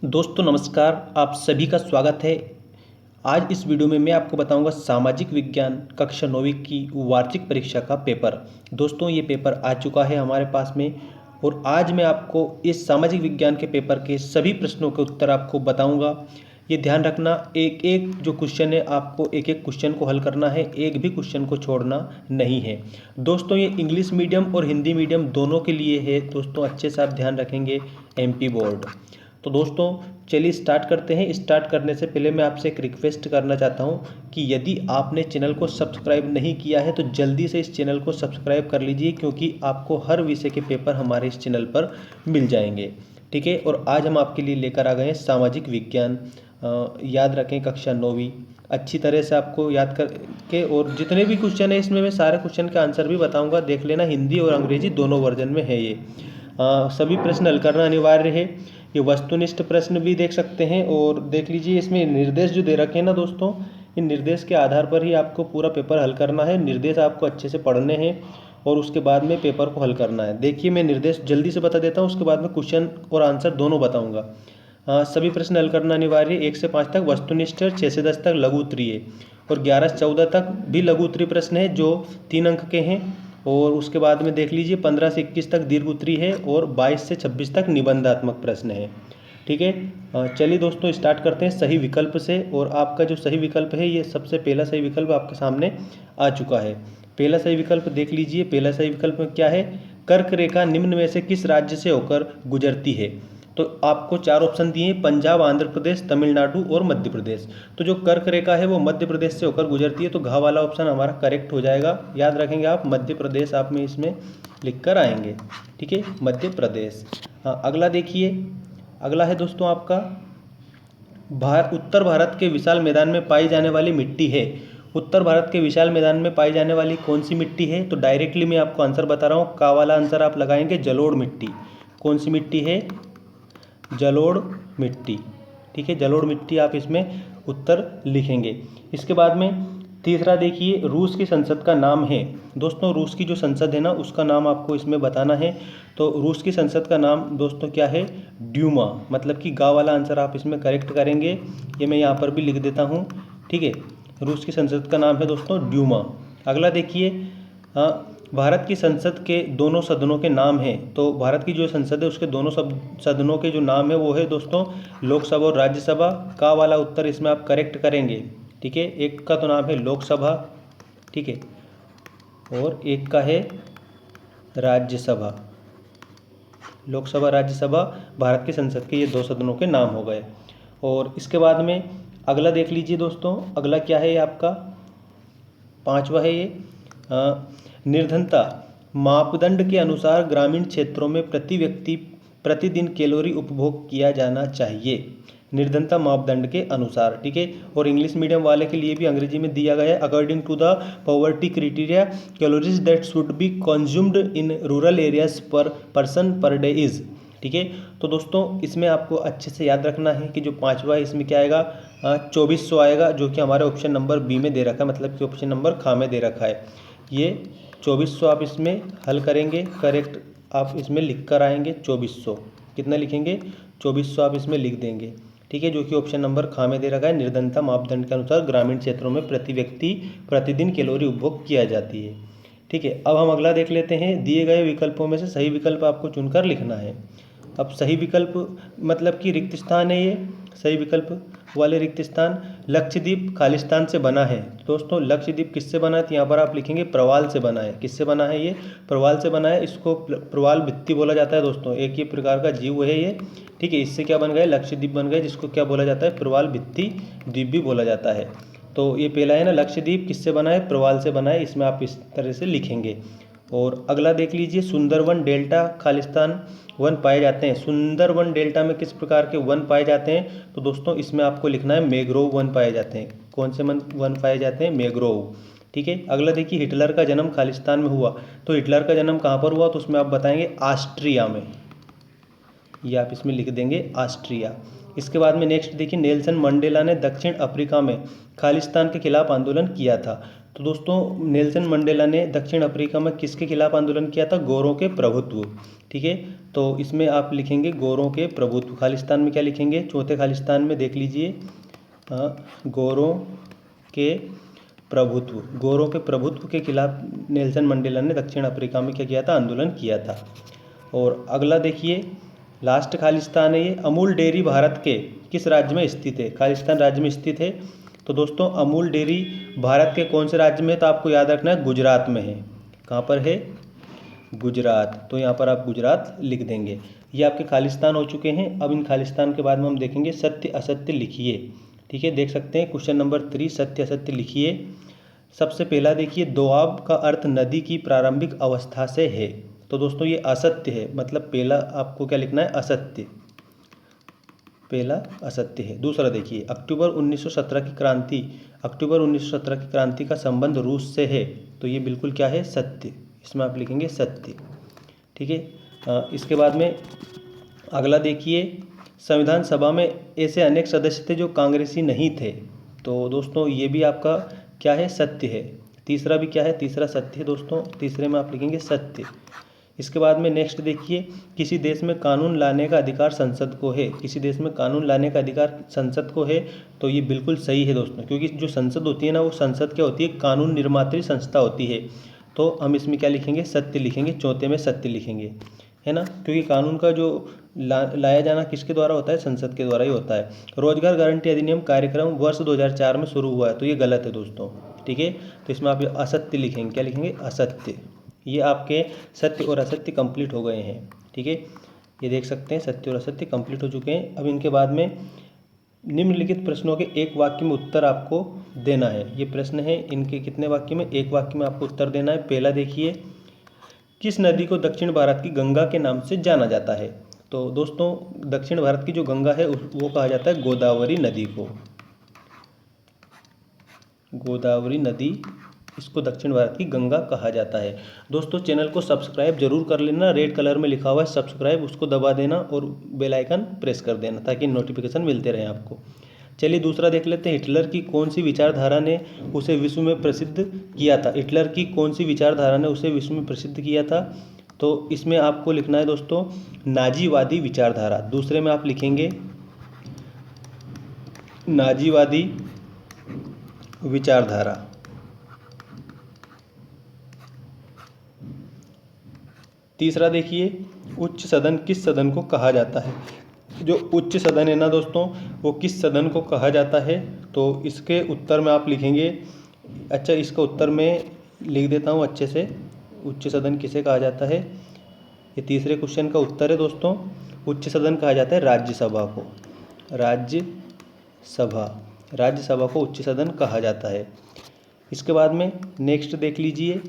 दोस्तों नमस्कार, आप सभी का स्वागत है। आज इस वीडियो में मैं आपको बताऊंगा सामाजिक विज्ञान कक्षा 9वीं की वार्षिक परीक्षा का पेपर। दोस्तों ये पेपर आ चुका है हमारे पास में और आज मैं आपको इस सामाजिक विज्ञान के पेपर के सभी प्रश्नों के उत्तर आपको बताऊंगा। ये ध्यान रखना, एक एक जो क्वेश्चन है आपको एक एक क्वेश्चन को हल करना है, एक भी क्वेश्चन को छोड़ना नहीं है। दोस्तों ये इंग्लिश मीडियम और हिंदी मीडियम दोनों के लिए है। दोस्तों अच्छे से आप ध्यान रखेंगे, एमपी बोर्ड। तो दोस्तों चलिए स्टार्ट करते हैं। स्टार्ट करने से पहले मैं आपसे एक रिक्वेस्ट करना चाहता हूं कि यदि आपने चैनल को सब्सक्राइब नहीं किया है तो जल्दी से इस चैनल को सब्सक्राइब कर लीजिए, क्योंकि आपको हर विषय के पेपर हमारे इस चैनल पर मिल जाएंगे। ठीक है, और आज हम आपके लिए लेकर आ गए हैं सामाजिक विज्ञान। याद रखें कक्षा 9वीं अच्छी तरह से आपको याद करके, और जितने भी क्वेश्चन है इसमें मैं सारे क्वेश्चन का आंसर भी बताऊंगा, देख लेना। हिंदी और अंग्रेजी दोनों वर्जन में है ये। सभी प्रश्न हल करना अनिवार्य है। ये वस्तुनिष्ठ प्रश्न भी देख सकते हैं और देख लीजिए इसमें निर्देश जो दे रखे हैं ना दोस्तों, इन निर्देश के आधार पर ही आपको पूरा पेपर हल करना है। निर्देश आपको अच्छे से पढ़ने हैं और उसके बाद में पेपर को हल करना है। देखिए मैं निर्देश जल्दी से बता देता हूँ, उसके बाद में क्वेश्चन और आंसर दोनों बताऊँगा। सभी प्रश्न हल करना अनिवार्य है। 1 से 5 तक वस्तुनिष्ठ, 6 से 10 तक लघु उत्तरीय और 11 से 14 तक भी लघु उत्तरीय प्रश्न है जो 3 अंक के हैं। और उसके बाद में देख लीजिए 15 से 21 तक दीर्घ उत्तरीय है और 22 से 26 तक निबंधात्मक प्रश्न है। ठीक है, चलिए दोस्तों स्टार्ट करते हैं सही विकल्प से। और आपका जो सही विकल्प है, ये सबसे पहला सही विकल्प आपके सामने आ चुका है। पहला सही विकल्प देख लीजिए। पहला सही विकल्प में क्या है? कर्क रेखा निम्न में से किस राज्य से होकर गुजरती है? तो आपको 4 ऑप्शन दिए हैं, पंजाब, आंध्र प्रदेश, तमिलनाडु और मध्य प्रदेश। तो जो कर्क रेखा है वो मध्य प्रदेश से होकर गुजरती है, तो घ वाला ऑप्शन हमारा करेक्ट हो जाएगा। याद रखेंगे आप, मध्य प्रदेश आप में इसमें लिख कर आएंगे। ठीक है, मध्य प्रदेश। हाँ, अगला देखिए। अगला है दोस्तों आपका उत्तर भारत के विशाल मैदान में पाई जाने वाली मिट्टी है। उत्तर भारत के विशाल मैदान में पाई जाने वाली कौन सी मिट्टी है? तो डायरेक्टली मैं आपको आंसर बता रहा हूँ, का वाला आंसर आप लगाएंगे, जलोढ़ मिट्टी। कौन सी मिट्टी है? जलोढ़ मिट्टी। ठीक है, जलोढ़ मिट्टी आप इसमें उत्तर लिखेंगे। इसके बाद में तीसरा देखिए, रूस की संसद का नाम है। दोस्तों रूस की जो संसद है ना, उसका नाम आपको इसमें बताना है। तो रूस की संसद का नाम दोस्तों क्या है? ड्यूमा। मतलब कि गा वाला आंसर आप इसमें करेक्ट करेंगे। ये मैं यहाँ पर भी लिख देता हूँ। ठीक है, रूस की संसद का नाम है दोस्तों ड्यूमा। अगला देखिए, भारत की संसद के दोनों सदनों के नाम हैं। तो भारत की जो संसद है उसके दोनों सदनों के जो नाम है वो है दोस्तों लोकसभा और राज्यसभा। का वाला उत्तर इसमें आप करेक्ट करेंगे। ठीक है, एक का तो नाम है लोकसभा, ठीक है, और एक का है राज्यसभा। लोकसभा, राज्यसभा भारत की संसद के ये 2 सदनों के नाम हो गए। और इसके बाद में अगला देख लीजिए दोस्तों। अगला क्या है? ये आपका 5वां है। ये निर्धनता मापदंड के अनुसार ग्रामीण क्षेत्रों में प्रति व्यक्ति प्रतिदिन कैलोरी उपभोग किया जाना चाहिए। निर्धनता मापदंड के अनुसार। ठीक है, और इंग्लिश मीडियम वाले के लिए भी अंग्रेजी में दिया गया है, according to the poverty criteria calories that should be consumed in rural areas per person per day is. ठीक है, तो दोस्तों इसमें आपको अच्छे से याद रखना है कि जो 5वां है इसमें क्या आएगा? 2400 आएगा, जो कि हमारे ऑप्शन नंबर बी में दे रखा है, मतलब कि ऑप्शन नंबर ख में दे रखा है। ये 2400 आप इसमें हल करेंगे, करेक्ट आप इसमें लिख कर आएंगे। 2400 कितना लिखेंगे? 2400 आप इसमें लिख देंगे। ठीक है, जो कि ऑप्शन नंबर ख में दे रखा है, निर्धनता मापदंड के अनुसार ग्रामीण क्षेत्रों में प्रति व्यक्ति प्रतिदिन कैलोरी उपभोग किया जाती है। ठीक है, अब हम अगला देख लेते हैं। दिए गए विकल्पों में से सही विकल्प आपको चुनकर लिखना है। अब सही विकल्प मतलब कि रिक्त स्थान है, ये सही विकल्प वाले रिक्त स्थान। लक्षद्वीप खालिस्तान से बना है। दोस्तों लक्षद्वीप किससे बना है? तो यहाँ पर आप लिखेंगे प्रवाल से बना है। किससे बना है? ये प्रवाल से बना है। इसको प्रवाल भित्ति बोला जाता है दोस्तों, एक ही प्रकार का जीव है ये। ठीक है, इससे क्या बन गए? लक्षद्वीप बन गए, जिसको क्या बोला जाता है? प्रवाल भित्ति द्वीप भी बोला जाता है। तो ये पहला है ना, लक्षद्वीप किससे बना है? प्रवाल से बना है। इसमें आप इस तरह से लिखेंगे। और अगला देख लीजिए, सुंदरवन डेल्टा खालिस्तान वन पाए जाते हैं। सुंदरवन डेल्टा में किस प्रकार के वन पाए जाते हैं? तो दोस्तों इसमें आपको लिखना है मैंग्रोव वन पाए जाते हैं। कौन से वन पाए जाते हैं? मैंग्रोव। ठीक है, अगला देखिए, हिटलर का जन्म खालिस्तान में हुआ। तो हिटलर का जन्म कहाँ पर हुआ? तो उसमें आप बताएंगे ऑस्ट्रिया में। ये आप इसमें लिख देंगे ऑस्ट्रिया। इसके बाद में नेक्स्ट देखिए, नेल्सन मंडेला ने दक्षिण अफ्रीका में खालिस्तान के खिलाफ आंदोलन किया था। तो दोस्तों नेल्सन मंडेला ने दक्षिण अफ्रीका में किसके खिलाफ आंदोलन किया था? गोरों के प्रभुत्व। ठीक है, तो इसमें आप लिखेंगे गोरों के प्रभुत्व। खालिस्तान में क्या लिखेंगे? चौथे खालिस्तान में देख लीजिए, गोरों के प्रभुत्व। गोरों के प्रभुत्व के खिलाफ नेल्सन मंडेला ने दक्षिण अफ्रीका में क्या किया था? आंदोलन किया था। और अगला देखिए, लास्ट खालिस्तान है ये। अमूल डेयरी भारत के किस राज्य में स्थित है? खालिस्तान राज्य में स्थित है। तो दोस्तों अमूल डेयरी भारत के कौन से राज्य में? तो आपको याद रखना है गुजरात में है। कहाँ पर है? गुजरात। तो यहाँ पर आप गुजरात लिख देंगे। ये आपके खालिस्तान हो चुके हैं। अब इन खालिस्तान के बाद में हम देखेंगे सत्य असत्य लिखिए। ठीक है, देख सकते हैं क्वेश्चन नंबर 3, सत्य असत्य लिखिए। सबसे पहला देखिए, दोआब का अर्थ नदी की प्रारंभिक अवस्था से है। तो दोस्तों ये असत्य है, मतलब पहला आपको क्या लिखना है? असत्य। पहला असत्य है। दूसरा देखिए, अक्टूबर 1917 की क्रांति, अक्टूबर 1917 की क्रांति का संबंध रूस से है। तो ये बिल्कुल क्या है? सत्य। इसमें आप लिखेंगे सत्य। ठीक है, इसके बाद में अगला देखिए, संविधान सभा में ऐसे अनेक सदस्य थे जो कांग्रेसी नहीं थे। तो दोस्तों ये भी आपका क्या है? सत्य है। तीसरा भी क्या है? तीसरा सत्य है दोस्तों। तीसरे में आप लिखेंगे सत्य। इसके बाद में नेक्स्ट देखिए, किसी देश में कानून लाने का अधिकार संसद को है। किसी देश में कानून लाने का अधिकार संसद को है। तो ये बिल्कुल सही है दोस्तों, क्योंकि जो संसद होती है ना, वो संसद क्या होती है? कानून निर्मात्री संस्था होती है। तो हम इसमें क्या लिखेंगे? सत्य लिखेंगे। चौथे में सत्य लिखेंगे, है ना, क्योंकि कानून का जो लाया जाना किसके द्वारा होता है? संसद के द्वारा ही होता है। रोजगार गारंटी अधिनियम कार्यक्रम वर्ष 2004 में शुरू हुआ है। तो ये गलत है दोस्तों। ठीक है, तो इसमें आप असत्य लिखेंगे। क्या लिखेंगे? असत्य। ये आपके सत्य और असत्य कंप्लीट हो गए हैं। ठीक है, ये देख सकते हैं सत्य और असत्य कंप्लीट हो चुके हैं। अब इनके बाद में निम्नलिखित प्रश्नों के एक वाक्य में उत्तर आपको देना है। ये प्रश्न है, इनके कितने वाक्य में? एक वाक्य में आपको उत्तर देना है। पहला देखिए, किस नदी को दक्षिण भारत की गंगा के नाम से जाना जाता है? तो दोस्तों दक्षिण भारत की जो गंगा है वो कहा जाता है गोदावरी नदी को। गोदावरी नदी, इसको दक्षिण भारत की गंगा कहा जाता है। दोस्तों चैनल को सब्सक्राइब जरूर कर लेना। रेड कलर में लिखा हुआ है सब्सक्राइब, उसको दबा देना और बेल आइकन प्रेस कर देना ताकि नोटिफिकेशन मिलते रहे आपको। चलिए दूसरा देख लेते हैं, हिटलर की कौन सी विचारधारा ने उसे विश्व में प्रसिद्ध किया था? हिटलर की कौन सी विचारधारा ने उसे विश्व में प्रसिद्ध किया था? तो इसमें आपको लिखना है दोस्तों नाजीवादी विचारधारा। दूसरे में आप लिखेंगे नाजीवादी विचारधारा। तीसरा देखिए, उच्च सदन किस सदन को कहा जाता है? जो उच्च सदन है ना दोस्तों, वो किस सदन को कहा जाता है? तो इसके उत्तर में आप लिखेंगे, अच्छा इसका उत्तर मैं लिख देता हूँ अच्छे से, उच्च सदन किसे कहा जाता है? ये तीसरे क्वेश्चन का उत्तर है दोस्तों। उच्च सदन कहा जाता है राज्यसभा को। राज्यसभा, राज्यसभा को उच्च सदन कहा जाता है। इसके बाद में नेक्स्ट देख लीजिए,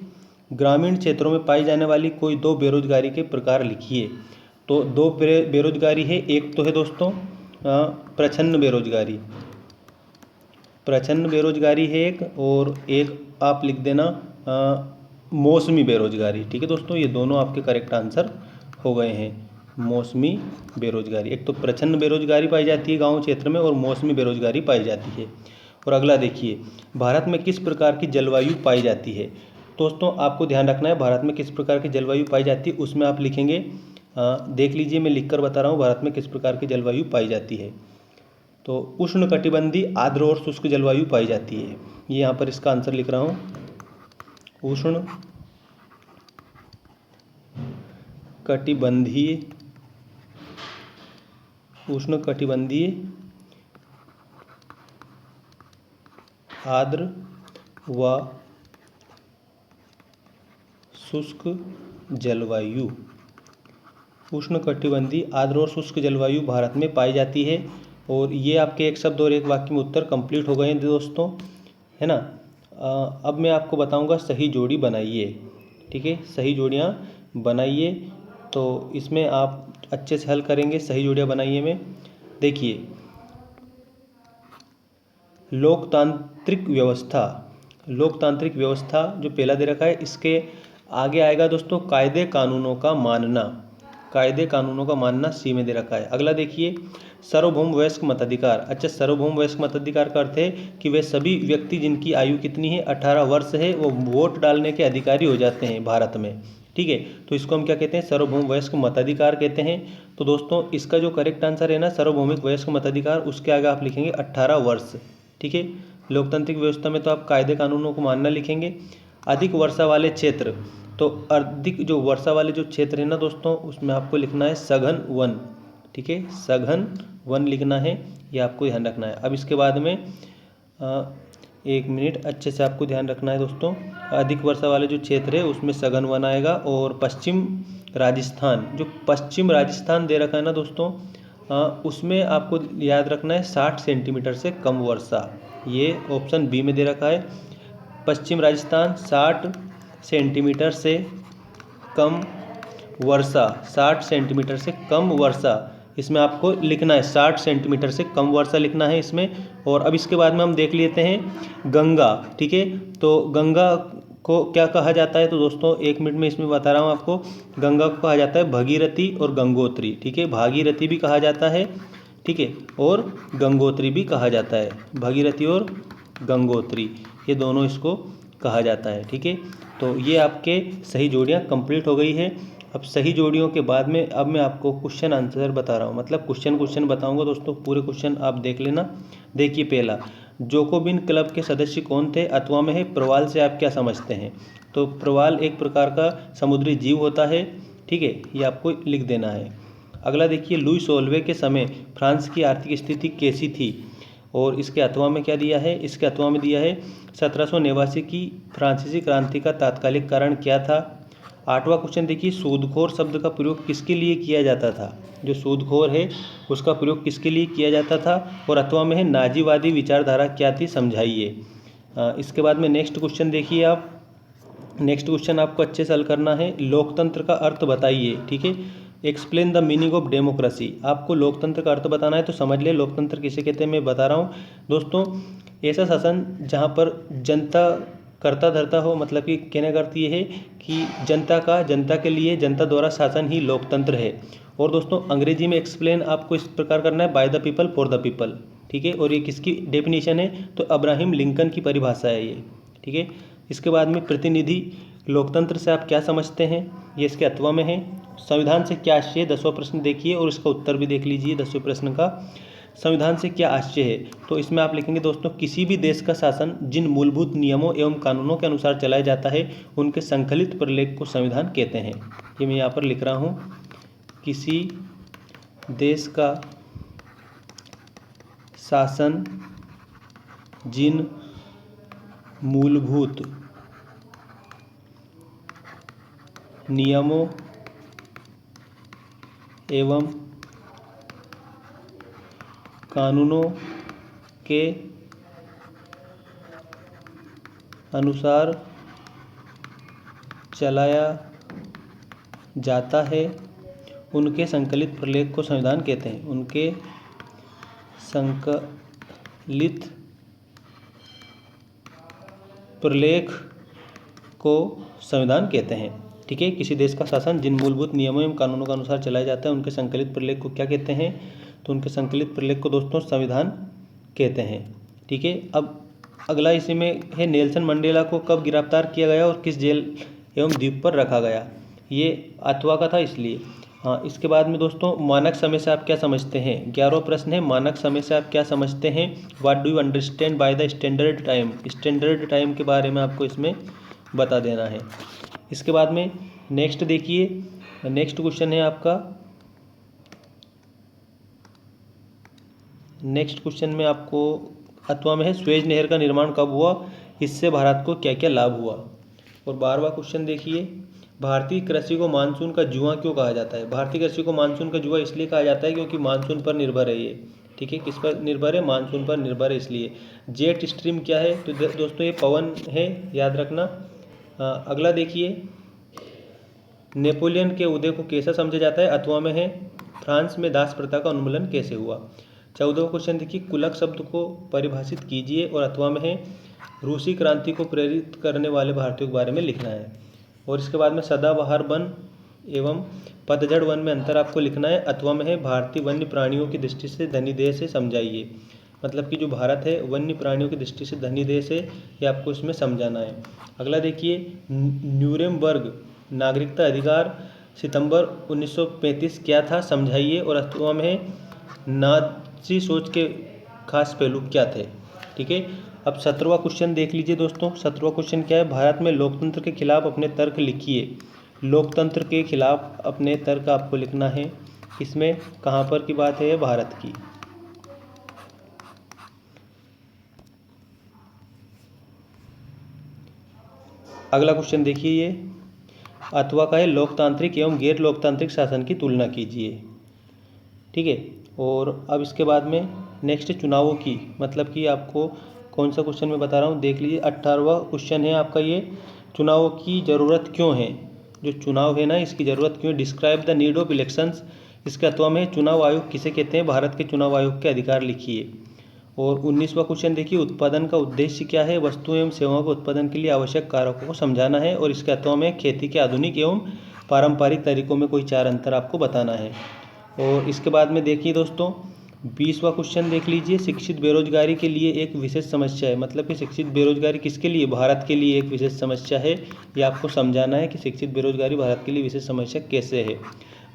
ग्रामीण क्षेत्रों में पाई जाने वाली कोई दो बेरोजगारी के प्रकार लिखिए। तो दो बेरोजगारी है, एक तो है दोस्तों प्रच्छन्न बेरोजगारी, प्रच्छन्न बेरोजगारी है एक, और एक आप लिख देना मौसमी बेरोजगारी। ठीक है दोस्तों, ये दोनों आपके करेक्ट आंसर हो गए हैं। मौसमी बेरोजगारी, एक तो प्रच्छन्न बेरोजगारी पाई जाती है गाँव क्षेत्र में और मौसमी बेरोजगारी पाई जाती है। और अगला देखिए, भारत में किस प्रकार की जलवायु पाई जाती है? दोस्तों आपको ध्यान रखना है भारत में किस प्रकार की जलवायु पाई जाती है, उसमें आप लिखेंगे देख लीजिए मैं लिखकर बता रहा हूँ भारत में किस प्रकार की जलवायु पाई जाती है। तो उष्णकटिबंधीय आर्द्र और शुष्क जलवायु पाई जाती है। ये यहाँ पर इसका आंसर लिख रहा हूँ, उष्णकटिबंधीय आर्द्र व शुष्क जलवायु, उष्णकटिबंधीय आर्द्र और शुष्क जलवायु भारत में पाई जाती है। और ये आपके एक शब्द और एक वाक्य में उत्तर कंप्लीट हो गए हैं दोस्तों, है ना। अब मैं आपको बताऊंगा सही जोड़ी बनाइए। ठीक है, सही जोड़ियाँ बनाइए। तो इसमें आप अच्छे से हल करेंगे, सही जोड़ियाँ बनाइए में। देखिए, लोकतांत्रिक व्यवस्था, लोकतांत्रिक व्यवस्था जो पहला दे रखा है, इसके आगे आएगा दोस्तों कायदे कानूनों का मानना। कायदे कानूनों का मानना सी में दे रखा है। अगला देखिए, सार्वभौम वयस्क मताधिकार। अच्छा, सार्वभौम वयस्क मताधिकार का अर्थ है कि वे सभी व्यक्ति जिनकी आयु कितनी है, 18 वर्ष है, वो वोट डालने के अधिकारी हो जाते हैं भारत में। ठीक है, तो इसको हम क्या कहते हैं, सार्वभौम वयस्क मताधिकार कहते हैं। तो दोस्तों इसका जो करेक्ट आंसर है ना, सार्वभौमिक वयस्क मताधिकार, उसके आगे आप लिखेंगे 18 वर्ष। ठीक है, लोकतांत्रिक व्यवस्था में तो आप कायदे कानूनों को मानना लिखेंगे। अधिक वर्षा वाले क्षेत्र, तो अधिक जो वर्षा वाले जो क्षेत्र है ना दोस्तों, उसमें आपको लिखना है सघन वन। ठीक है, सघन वन लिखना है, ये आपको ध्यान रखना है। अब इसके बाद में एक मिनट, अच्छे से आपको ध्यान रखना है दोस्तों। अधिक वर्षा वाले जो क्षेत्र है उसमें सघन वन आएगा। और पश्चिम राजस्थान, जो पश्चिम राजस्थान दे रखा है ना दोस्तों, उसमें आपको याद रखना है 60 सेंटीमीटर से कम वर्षा। ये ऑप्शन बी में दे रखा है, पश्चिम राजस्थान 60 सेंटीमीटर से कम वर्षा, 60 सेंटीमीटर से कम वर्षा, इसमें आपको लिखना है 60 सेंटीमीटर से कम वर्षा लिखना है इसमें। और अब इसके बाद में हम देख लेते हैं गंगा। ठीक है, तो गंगा को क्या कहा जाता है, तो दोस्तों 1 मिनट में इसमें बता रहा हूँ आपको। गंगा को कहा जाता है भगीरथी और गंगोत्री। ठीक है, भागीरथी भी कहा जाता है, ठीक है, और गंगोत्री भी कहा जाता है। भगीरथी और गंगोत्री, ये दोनों इसको कहा जाता है। ठीक है, तो ये आपके सही जोड़ियाँ कंप्लीट हो गई है। अब सही जोड़ियों के बाद में अब मैं आपको क्वेश्चन आंसर बता रहा हूँ, मतलब क्वेश्चन बताऊँगा दोस्तों। पूरे क्वेश्चन आप देख लेना। देखिए, पहला, जोकोबिन क्लब के सदस्य कौन थे, अथवा में है प्रवाल से आप क्या समझते हैं। तो प्रवाल एक प्रकार का समुद्री जीव होता है। ठीक है, ये आपको लिख देना है। अगला देखिए, लुई सोल्वे के समय फ्रांस की आर्थिक स्थिति कैसी थी, और इसके अथवा में क्या दिया है, इसके अथवा में दिया है 1789 की फ्रांसीसी क्रांति का तात्कालिक कारण क्या था। 8वां क्वेश्चन देखिए, सूदखोर शब्द का प्रयोग किसके लिए किया जाता था, जो सूदखोर है उसका प्रयोग किसके लिए किया जाता था। और अथवा में है नाजीवादी विचारधारा क्या थी, समझाइए। इसके बाद में नेक्स्ट क्वेश्चन देखिए आप। नेक्स्ट क्वेश्चन आपको अच्छे से हल करना है, लोकतंत्र का अर्थ बताइए। ठीक है, explain the meaning of democracy. आपको लोकतंत्र का अर्थ बताना है, तो समझ ले लोकतंत्र किसे कहते हैं, मैं बता रहा हूँ दोस्तों। ऐसा शासन जहाँ पर जनता करता धरता हो, मतलब कि कहने का अर्थ ये है कि जनता के लिए जनता द्वारा शासन ही लोकतंत्र है। और दोस्तों अंग्रेजी में एक्सप्लेन आपको इस प्रकार करना है, by the people for the people. ठीक है, और ये किसकी डेफिनेशन है, तो अब्राहम लिंकन की परिभाषा है ये। ठीक है, इसके बाद में प्रतिनिधि लोकतंत्र से आप क्या समझते हैं, ये इसके अथवा में है। संविधान से क्या आशय है, 10वां प्रश्न देखिए और इसका उत्तर भी देख लीजिए 10वें प्रश्न का। संविधान से क्या आशय है, तो इसमें आप लिखेंगे दोस्तों, किसी भी देश का शासन जिन मूलभूत नियमों एवं कानूनों के अनुसार चलाया जाता है उनके संकलित प्रलेख को संविधान कहते हैं। ये मैं यहाँ पर लिख रहा हूँ, किसी देश का शासन जिन मूलभूत नियमों एवं कानूनों के अनुसार चलाया जाता है उनके संकलित प्रलेख को संविधान कहते हैं। उनके संकलित प्रलेख को संविधान कहते हैं। ठीक है, किसी देश का शासन जिन मूलभूत नियमों एवं कानूनों के अनुसार चलाया जाता है उनके संकलित प्रलेख को क्या कहते हैं, तो उनके संकलित प्रलेख को दोस्तों संविधान कहते हैं। ठीक है, अब अगला इसी में है, नेल्सन मंडेला को कब गिरफ्तार किया गया और किस जेल एवं द्वीप पर रखा गया। ये अथवा का था इसलिए। हाँ, इसके बाद में दोस्तों मानक समय से आप क्या समझते हैं, 11वां प्रश्न है, मानक समय से आप क्या समझते हैं। What do you understand by the standard time. Standard time के बारे में आपको इसमें बता देना है। इसके बाद में नेक्स्ट देखिए, नेक्स्ट क्वेश्चन है आपका, नेक्स्ट क्वेश्चन में आपको अथवा में है, स्वेज नहर का निर्माण कब हुआ, इससे भारत को क्या क्या लाभ हुआ। और 12वां क्वेश्चन देखिए, भारतीय कृषि को मानसून का जुआ क्यों कहा जाता है। भारतीय कृषि को मानसून का जुआ इसलिए कहा जाता है क्योंकि मानसून पर निर्भर है ये। ठीक है, किस पर निर्भर है, मानसून पर निर्भर है इसलिए। जेट स्ट्रीम क्या है, तो दोस्तों ये पवन है, याद रखना। अगला देखिए, नेपोलियन के उदय को कैसा समझा जाता है, अथवा में है, फ्रांस में दास प्रथा का उन्मूलन कैसे हुआ। 14वां क्वेश्चन देखिए, कुलक शब्द को परिभाषित कीजिए, और अथवा में है, रूसी क्रांति को प्रेरित करने वाले भारतीयों के बारे में लिखना है। और इसके बाद में सदाबहार वन एवं पतझड़ वन में अंतर आपको लिखना है। अथवा में है भारतीय वन्य प्राणियों की दृष्टि से धनी देश है, समझाइए। मतलब कि जो भारत है वन्य प्राणियों की दृष्टि से धनी देश है, ये आपको इसमें समझाना है। अगला देखिए, न्यूरेमबर्ग नागरिकता अधिकार सितंबर 1935 क्या था, समझाइए। और अथवा में है नाज़ी सोच के खास पहलू क्या थे। ठीक है, अब 17वां क्वेश्चन देख लीजिए दोस्तों। 17वां क्वेश्चन क्या है, भारत में लोकतंत्र के खिलाफ अपने तर्क लिखिए। लोकतंत्र के खिलाफ अपने तर्क आपको लिखना है। इसमें कहाँ पर की बात है, भारत की। अगला क्वेश्चन देखिए, ये अथवा का है लोकतांत्रिक एवं गैर लोकतांत्रिक शासन की तुलना कीजिए। ठीक है, और अब इसके बाद में नेक्स्ट चुनावों की, मतलब कि आपको कौन सा क्वेश्चन मैं बता रहा हूँ देख लीजिए। 18वां क्वेश्चन है आपका ये, चुनावों की ज़रूरत क्यों है। जो चुनाव है ना, इसकी ज़रूरत क्यों है, describe the need of elections. इसके अथवा में चुनाव आयोग किसे कहते हैं, भारत के चुनाव आयोग के अधिकार लिखिए। और 19वां क्वेश्चन देखिए, उत्पादन का उद्देश्य क्या है, वस्तुओं एवं सेवाओं के उत्पादन के लिए आवश्यक कारकों को समझाना है। और इसके अथवा में खेती के आधुनिक एवं पारंपरिक तरीकों में कोई 4 अंतर आपको बताना है। और इसके बाद में देखिए दोस्तों, 20वां क्वेश्चन देख लीजिए, शिक्षित बेरोजगारी के लिए एक विशेष समस्या है। मतलब कि शिक्षित बेरोजगारी किसके लिए, भारत के लिए एक विशेष समस्या है। ये आपको समझाना है कि शिक्षित बेरोजगारी भारत के लिए विशेष समस्या कैसे है।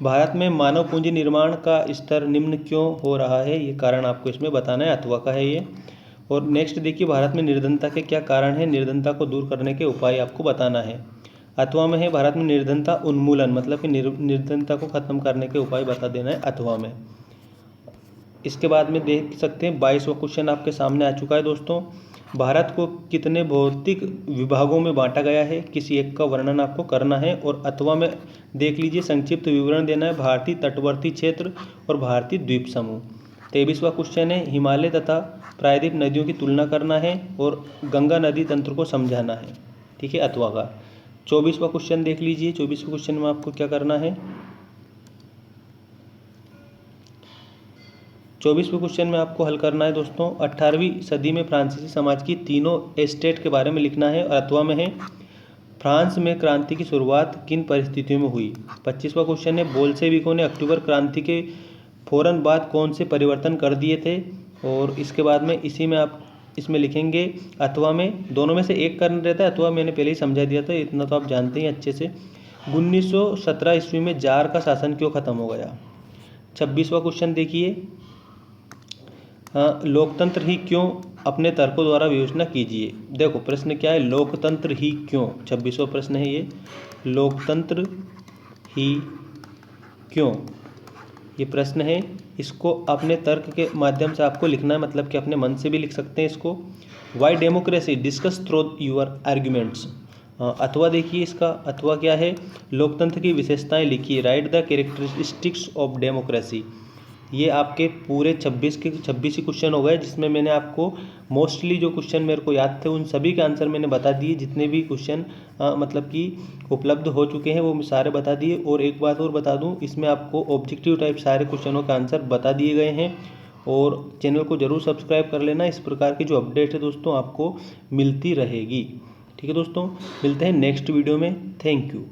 भारत में मानव पूंजी निर्माण का स्तर निम्न क्यों हो रहा है, ये कारण आपको इसमें बताना है। अथवा का है ये। और नेक्स्ट देखिए, भारत में निर्धनता के क्या कारण है, निर्धनता को दूर करने के उपाय आपको बताना है। अथवा में है भारत में निर्धनता उन्मूलन, मतलब कि निर्धनता को खत्म करने के उपाय बता देना है अथवा में। इसके बाद में देख सकते हैं 22वां क्वेश्चन आपके सामने आ चुका है दोस्तों। भारत को कितने भौतिक विभागों में बांटा गया है, किसी एक का वर्णन आपको करना है। और अथवा में देख लीजिए, संक्षिप्त विवरण देना है, भारतीय तटवर्ती क्षेत्र और भारतीय द्वीप समूह। 23वां क्वेश्चन है, हिमालय तथा प्रायद्वीप नदियों की तुलना करना है और गंगा नदी तंत्र को समझाना है। ठीक है, अथवा का। 24वां क्वेश्चन देख लीजिए। 24वें क्वेश्चन में आपको क्या करना है, 24वें क्वेश्चन में आपको हल करना है दोस्तों, 18वीं सदी में फ्रांसीसी समाज की तीनों एस्टेट के बारे में लिखना है। और अथवा में है फ्रांस में क्रांति की शुरुआत किन परिस्थितियों में हुई। 25वां क्वेश्चन है, बोल्शेविकों ने अक्टूबर क्रांति के फौरन बाद कौन से परिवर्तन कर दिए थे। और इसके बाद में इसी में आप इसमें लिखेंगे अथवा में, दोनों में से एक करना रहता है। अथवा मैंने पहले ही समझा दिया था, इतना तो आप जानते ही अच्छे से। 1917 ईस्वी में जार का शासन क्यों खत्म हो गया। 26वां क्वेश्चन देखिए, लोकतंत्र ही क्यों, अपने तर्कों द्वारा विवेचना कीजिए। देखो प्रश्न क्या है, लोकतंत्र ही क्यों, 26वां प्रश्न है ये, लोकतंत्र ही क्यों, ये प्रश्न है। इसको अपने तर्क के माध्यम से आपको लिखना है, मतलब कि अपने मन से भी लिख सकते हैं इसको। Y democracy, discuss through your arguments. अथवा देखिए, इसका अथवा क्या है, लोकतंत्र की विशेषताएं लिखिए, right the characteristics of democracy. ये आपके पूरे 26 ही क्वेश्चन हो गए, जिसमें मैंने आपको मोस्टली जो क्वेश्चन मेरे को याद थे उन सभी के आंसर मैंने बता दिए। जितने भी क्वेश्चन मतलब कि उपलब्ध हो चुके हैं वो मैं सारे बता दिए। और एक बात और बता दूं, इसमें आपको ऑब्जेक्टिव टाइप सारे क्वेश्चनों का आंसर बता दिए गए हैं। और चैनल को ज़रूर सब्सक्राइब कर लेना, इस प्रकार की जो अपडेट है दोस्तों आपको मिलती रहेगी। ठीक है दोस्तों, मिलते हैं नेक्स्ट वीडियो में। Thank you.